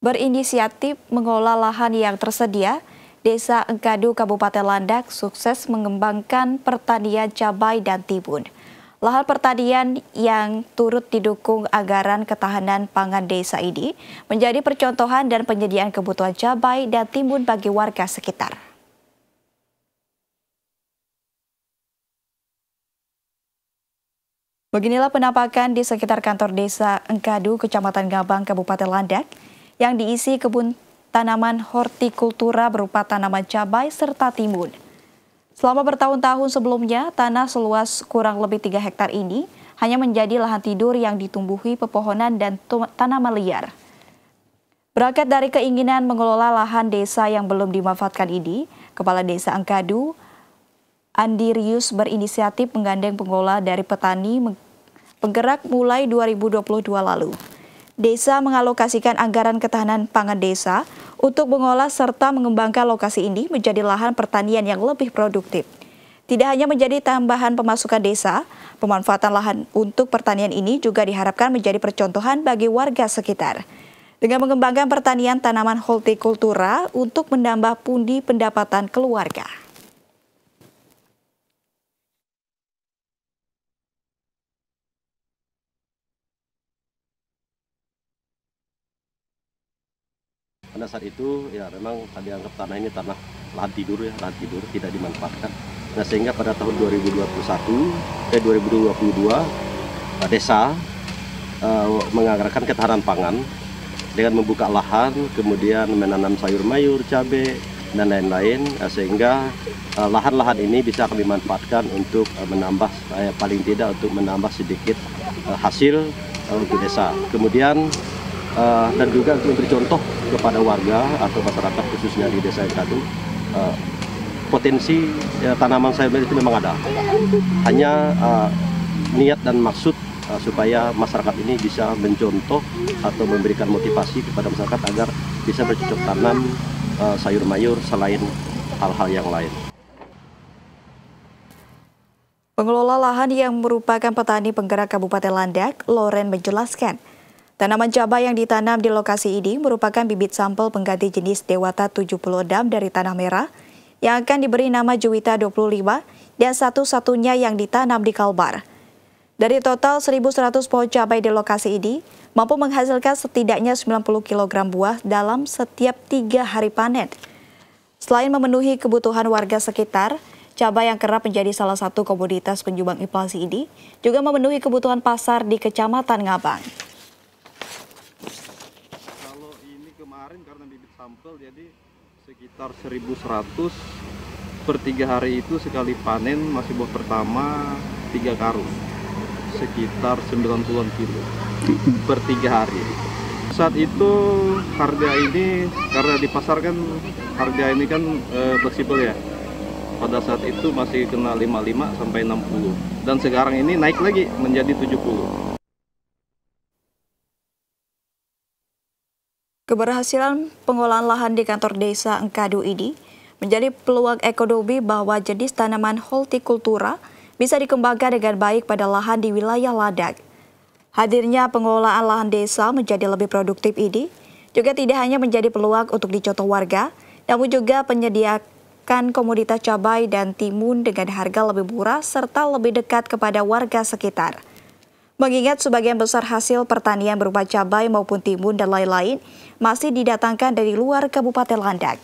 berinisiatif mengolah lahan yang tersedia, Desa Engkadu Kabupaten Landak sukses mengembangkan pertanian cabai dan timun. Lahan pertanian yang turut didukung anggaran ketahanan pangan desa ini menjadi percontohan dan penyediaan kebutuhan cabai dan timun bagi warga sekitar. Beginilah penampakan di sekitar kantor Desa Engkadu, Kecamatan Gabang, Kabupaten Landak, yang diisi kebun tanaman hortikultura berupa tanaman cabai serta timun. Selama bertahun-tahun sebelumnya, tanah seluas kurang lebih 3 hektar ini hanya menjadi lahan tidur yang ditumbuhi pepohonan dan tanaman liar. Berangkat dari keinginan mengelola lahan desa yang belum dimanfaatkan ini, Kepala Desa Engkadu, Andi Rius, berinisiatif menggandeng pengelola dari petani penggerak mulai 2022 lalu. Desa mengalokasikan anggaran ketahanan pangan desa untuk mengolah serta mengembangkan lokasi ini menjadi lahan pertanian yang lebih produktif. Tidak hanya menjadi tambahan pemasukan desa, pemanfaatan lahan untuk pertanian ini juga diharapkan menjadi percontohan bagi warga sekitar. Dengan mengembangkan pertanian tanaman hortikultura untuk menambah pundi pendapatan keluarga. Pada saat itu ya memang dianggap tanah ini tanah lahan tidur tidak dimanfaatkan. Nah sehingga pada tahun 2022 desa menganggarkan ketahanan pangan dengan membuka lahan, kemudian menanam sayur mayur, cabai dan lain-lain, sehingga lahan-lahan ini bisa kami manfaatkan untuk menambah paling tidak untuk menambah sedikit hasil untuk desa. Kemudian dan juga untuk memberi contoh kepada warga atau masyarakat khususnya di Desa Engkadu, potensi tanaman sayur itu memang ada. Hanya niat dan maksud supaya masyarakat ini bisa mencontoh atau memberikan motivasi kepada masyarakat agar bisa bercocok tanam sayur mayur selain hal-hal yang lain. Pengelola lahan yang merupakan petani penggerak Kabupaten Landak, Loren, menjelaskan, tanaman cabai yang ditanam di lokasi ini merupakan bibit sampel pengganti jenis Dewata 76 dari tanah merah yang akan diberi nama Juwita 25 dan satu-satunya yang ditanam di Kalbar. Dari total 1.100 pohon cabai di lokasi ini, mampu menghasilkan setidaknya 90 kg buah dalam setiap 3 hari panen. Selain memenuhi kebutuhan warga sekitar, cabai yang kerap menjadi salah satu komoditas penyumbang inflasi ini juga memenuhi kebutuhan pasar di Kecamatan Gabang. Kemarin karena bibit sampel jadi sekitar 1.100 per 3 hari itu sekali panen masih buah pertama 3 karung sekitar 90-an kilo per 3 hari. Saat itu harga ini karena di pasar kan harga ini kan fleksibel ya. Pada saat itu masih kena 55 sampai 60 dan sekarang ini naik lagi menjadi 70. Keberhasilan pengolahan lahan di kantor Desa Engkadu ini menjadi peluang ekonomi bahwa jenis tanaman hortikultura bisa dikembangkan dengan baik pada lahan di wilayah Landak. Hadirnya pengelolaan lahan desa menjadi lebih produktif ini juga tidak hanya menjadi peluang untuk dicontoh warga, namun juga menyediakan komoditas cabai dan timun dengan harga lebih murah serta lebih dekat kepada warga sekitar. Mengingat sebagian besar hasil pertanian berupa cabai maupun timun dan lain-lain masih didatangkan dari luar Kabupaten Landak.